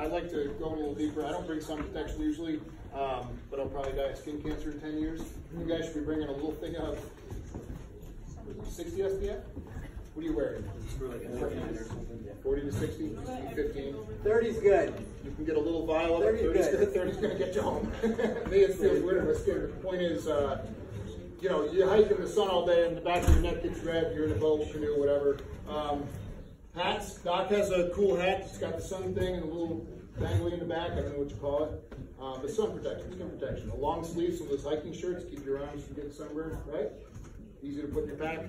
I'd like to go a little deeper. I don't bring sun protection usually, but I'll probably die of skin cancer in 10 years. You guys should be bringing a little thing of 60 SPF? What are you wearing? 40 to 60, 15. 30's good. You can get a little vial of it. 30's good. 30's going to get you home. Me, it feels weird in my skin. The point is, you know, you hike in the sun all day and the back of your neck gets red, you're in a boat, canoe, whatever. Hats. Doc has a cool hat. It's got the sun thing and a little dangly in the back. I don't know what you call it. But sun protection, skin protection. A long sleeve, some of those hiking shirts, keep your arms from getting sunburned, right? Easy to put in your pack.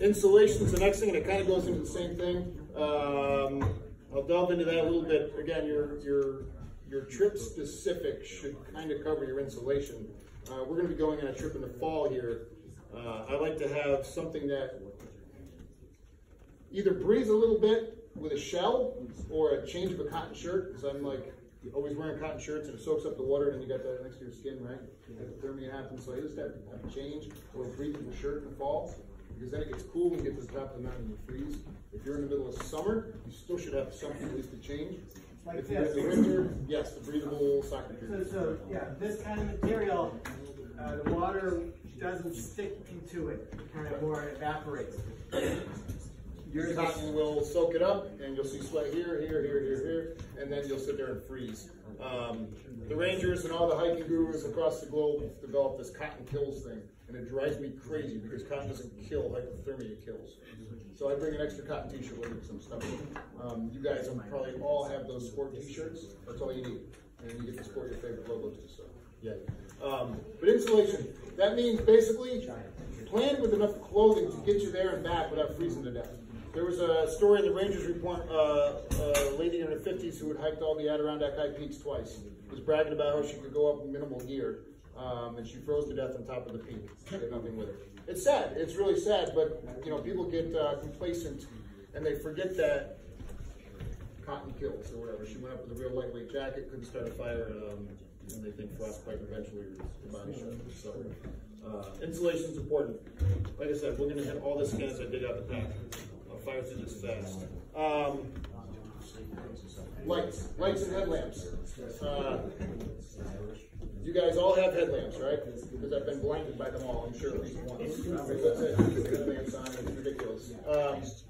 Insulation is the next thing, and it kind of goes into the same thing. I'll delve into that a little bit. Again, your trip specific should kind of cover your insulation. We're going to be going on a trip in the fall here. I like to have something that either breathes a little bit with a shell or a change of a cotton shirt, because I'm like always wearing cotton shirts and it soaks up the water and then you got that next to your skin, right? Hypothermia happens, so I just have to change or breathe in the shirt in the fall, because then it gets cool when you get to the top of the mountain and you freeze. If you're in the middle of summer, you still should have something at least to change. Like if you're in the winter, yes, the breathable soccer jersey. So yeah, this kind of material, the water doesn't stick to it. It kind of more evaporates. Your cotton will soak it up, and you'll see sweat here, here, and then you'll sit there and freeze. The rangers and all the hiking gurus across the globe have developed this cotton kills thing, and it drives me crazy because cotton doesn't kill, hypothermia kills. So I bring an extra cotton t-shirt with me, some stuff. You guys probably all have those sport t-shirts. That's all you need, and you get to sport your favorite logo too. So yeah. But insulation, that means basically plan with enough clothing to get you there and back without freezing to death. There was a story in the Rangers report, a lady in her 50s who had hiked all the Adirondack High Peaks twice, was bragging about how she could go up in minimal gear, and she froze to death on top of the peak. She did nothing with her. It's sad. It's really sad, but you know, people get complacent and they forget that cotton kills or whatever. She went up with a real lightweight jacket, couldn't start a fire, and they think frostbite eventually the body shut. So insulation is important. Like I said, we're going to hit all this again as I dig out the pack. I'll fire through this fast. Lights and headlamps. You guys all have headlamps, right? Because I've been blinded by them all, I'm sure, at least once. That's it. Headlamps on, it's ridiculous.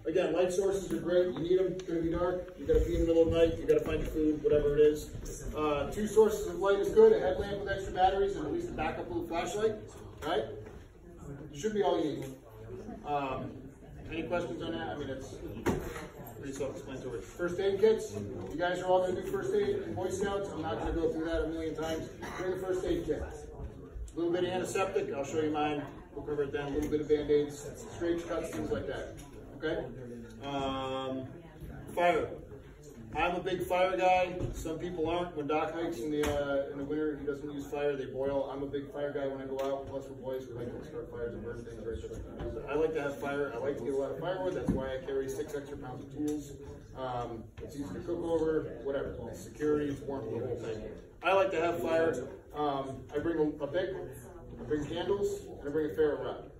Again, light sources are great. You need them. It's going to be dark. You got to be in the middle of the night. You got to find your food, whatever it is. 2 sources of light is good. A headlamp with extra batteries and at least a backup little flashlight, right? Should be all you need. Any questions on that? I mean, it's pretty self-explanatory. First aid kits. You guys are all going to do first aid in Boy Scouts. I'm not going to go through that a million times. Bring a first aid kit. A little bit of antiseptic. I'll show you mine. We'll cover it down. A little bit of Band-Aids, straight cuts, things like that. Okay? Fire. I'm a big fire guy. Some people aren't. When Doc hikes in the winter, he doesn't use fire. They boil. I'm a big fire guy when I go out. Plus, we're boys. We like to start fires and burn things very different. I like to have fire. I like to get a lot of firewood. That's why I carry 6 extra pounds of tools. It's easy to cook over. Whatever. It's security. It's warmth. The whole thing. I like to have fire. I bring a pick. I bring candles, and I bring a ferro rod.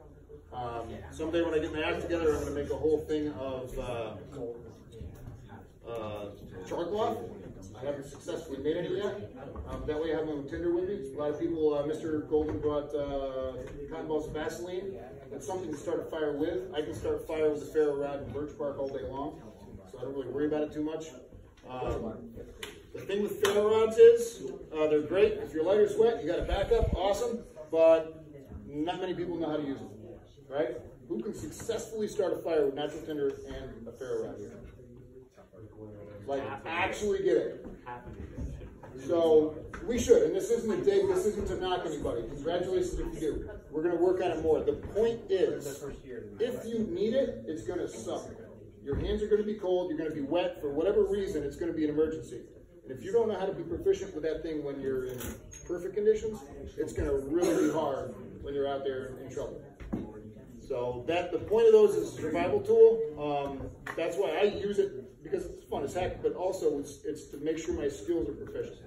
Someday when I get my act together, I'm going to make a whole thing of charcloth. I haven't successfully made any yet. That way I have my tinder with me. A lot of people, Mr. Golden brought cotton balls of Vaseline. That's something to start a fire with. I can start a fire with a ferro rod and birch bark all day long, so I don't really worry about it too much. The thing with ferro rods is, they're great. If your lighter's wet, you got a backup, awesome, but not many people know how to use them, right? Who can successfully start a fire with natural tinder and a ferro rod here? Like, actually get it. So, we should, and this isn't a dig, this isn't to knock anybody. Congratulations if you do. We're going to work on it more. The point is, if you need it, it's going to suck. Your hands are going to be cold, you're going to be wet, for whatever reason, it's going to be an emergency. And if you don't know how to be proficient with that thing when you're in perfect conditions, it's going to really be hard when you're out there in trouble. So the point of those is a survival tool. That's why I use it, because it's fun as heck, but also it's to make sure my skills are proficient.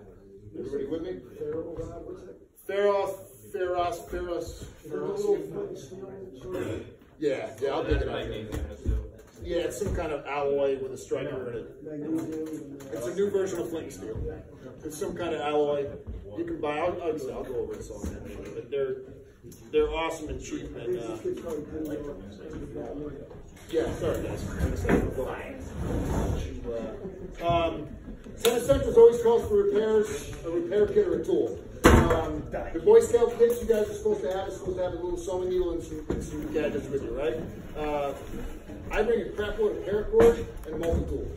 Everybody with me? Ferros. Yeah, I'll dig it out. Yeah, it's some kind of alloy with a striker in it. It's a a new version of flint and steel. It's some kind of alloy you can buy. I'll go over this all in a minute, but they're awesome and cheap. And yeah, sorry guys. 10 Essentials always calls for repairs, a repair kit or a tool. The Boy Scout kits you guys are supposed to have a little sewing needle and some gadgets with you, right? I bring a crap load of paracord and a multi-tool.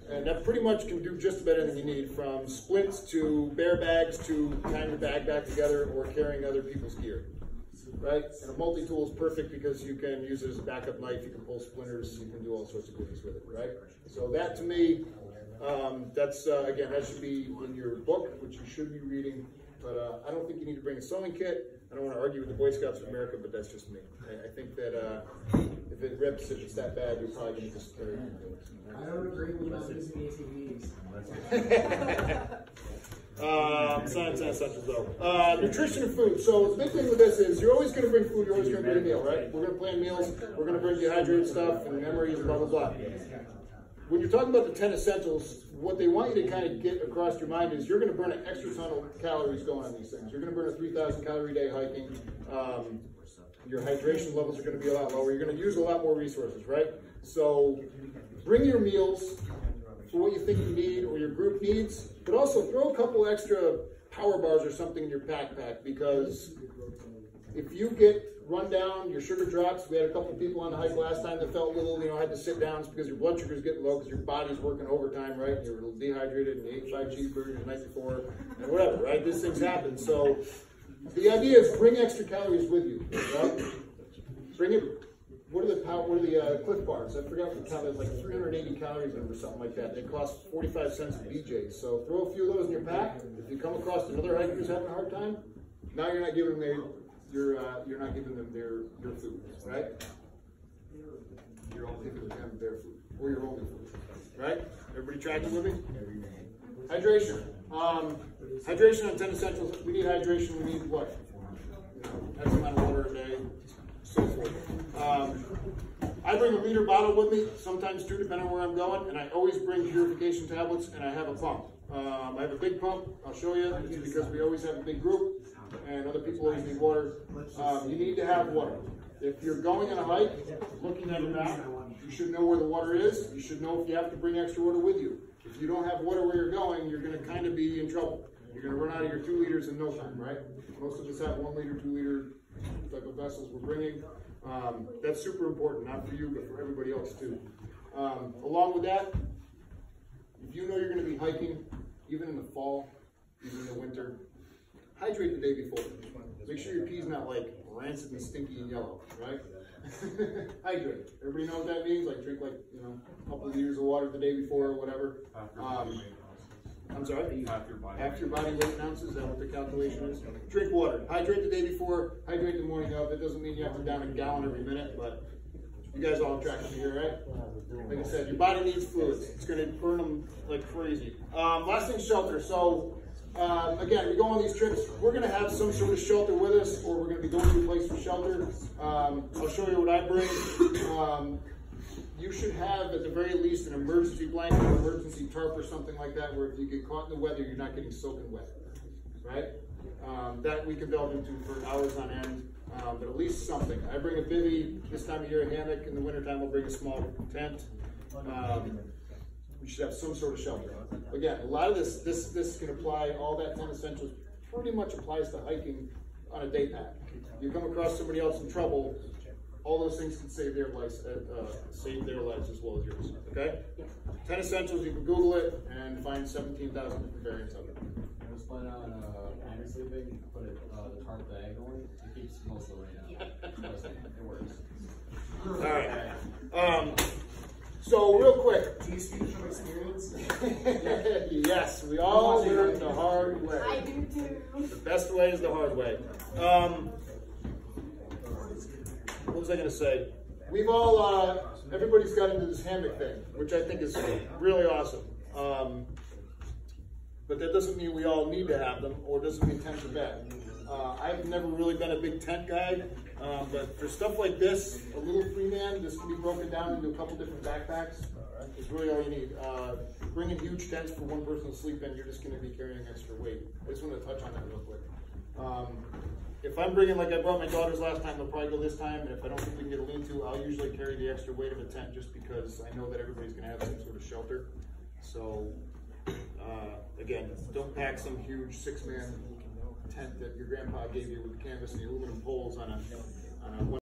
And that pretty much can do just about anything you need, from splints to bear bags to tying your bag back together or carrying other people's gear, right? And a multi-tool is perfect because you can use it as a backup knife, you can pull splinters, you can do all sorts of goodies with it, right? So that to me, that's, again, that should be in your book, which you should be reading, but I don't think you need to bring a sewing kit. I don't want to argue with the Boy Scouts of America, but that's just me. I think that if it rips, if it's that bad, you're probably going to just carry it. I don't agree with not using ATVs. Science and such as though. Nutrition and food. So the big thing with this is you're always going to bring food, you're always going to bring a meal, right? We're going to plan meals, we're going to bring dehydrated stuff and memories and blah, blah, blah. When you're talking about the 10 essentials, what they want you to kind of get across your mind is you're going to burn an extra ton of calories going on these things. You're going to burn a 3,000 calorie day hiking. Your hydration levels are going to be a lot lower. You're going to use a lot more resources, right? So bring your meals for what you think you need or your group needs, but also throw a couple extra power bars or something in your backpack, because if you get run down, your sugar drops. We had a couple people on the hike last time that felt a little, had to sit down because your blood sugar is getting low because your body's working overtime, right? You're a little dehydrated and you ate 5 cheeseburgers the night before and whatever, right? These things happen. So the idea is bring extra calories with you, right? Bring it. What are the Cliff Bars? I forgot what the count is, like 380 calories in them or something like that. They cost 45 cents at BJ's. So throw a few of those in your pack. If you come across another hiker who's having a hard time, now you're not giving them you're not giving them your food, right? You're only giving them their food, or your only food, right? Everybody tracking with me? Hydration. Hydration on 10 essentials. We need hydration. We need what? X amount of water a day, so forth. I bring a liter bottle with me, sometimes 2, depending on where I'm going, and I always bring purification tablets, and I have a pump. I have a big pump. I'll show you, because we always have a big group. And other people always need water. You need to have water. If you're going on a hike, looking at a map, you should know where the water is. You should know if you have to bring extra water with you. If you don't have water where you're going, you're going to kind of be in trouble. You're going to run out of your 2 liters in no time, right? Most of us have 1 liter, 2 liter type of vessels we're bringing. That's super important, not for you, but for everybody else too. Along with that, if you know you're going to be hiking, even in the fall, even in the winter, hydrate the day before. Make sure your pee's not like rancid and stinky and yellow, right? Hydrate. Everybody know what that means? Like drink like, a couple of liters of water the day before or whatever. I'm sorry? Half your body weight in ounces. Is that what the calculation is? Drink water. Hydrate the day before. Hydrate the morning of. It doesn't mean you have to down a gallon every minute, but you guys all tracking me here, right? Like I said, your body needs fluids. It's going to burn them like crazy. Last thing, shelter. So, again, we go on these trips, we're going to have some sort of shelter with us, or we're going to be going to a place for shelter. I'll show you what I bring. You should have, at the very least, an emergency blanket, an emergency tarp or something like that, where if you get caught in the weather, you're not getting soaking wet, right? That we can delve into for hours on end, but at least something. I bring a bivvy this time of year, a hammock. In the wintertime, I'll bring a small tent. We should have some sort of shelter. Again, a lot of this can apply, all that 10 essentials pretty much applies to hiking on a day pack. You come across somebody else in trouble, all those things can save their lives as well as yours, okay? 10 essentials, you can Google it and find 17,000 different variants of it. I was planning on panic sleeping, put the tarp diagonally, it keeps most of the rain out. It works. All right. So real quick. Do you speak from experience? Yes, we all learn the hard way. I do too. The best way is the hard way. What was I going to say? We've all, everybody's got into this hammock thing, which I think is really awesome. But that doesn't mean we all need to have them, or doesn't mean tents are bad. I've never really been a big tent guy, but for stuff like this, a little free man, this can be broken down into a couple different backpacks. is really all you need. Bringing huge tents for one person to sleep in, you're just going to be carrying extra weight. I just want to touch on that real quick. If I'm bringing, like I brought my daughters last time, they'll probably go this time, and if I don't think we can get a lean-to, I'll usually carry the extra weight of a tent just because I know that everybody's going to have some sort of shelter. So, again, don't pack some huge 6-man tent that your grandpa gave you with canvas and the aluminum poles on a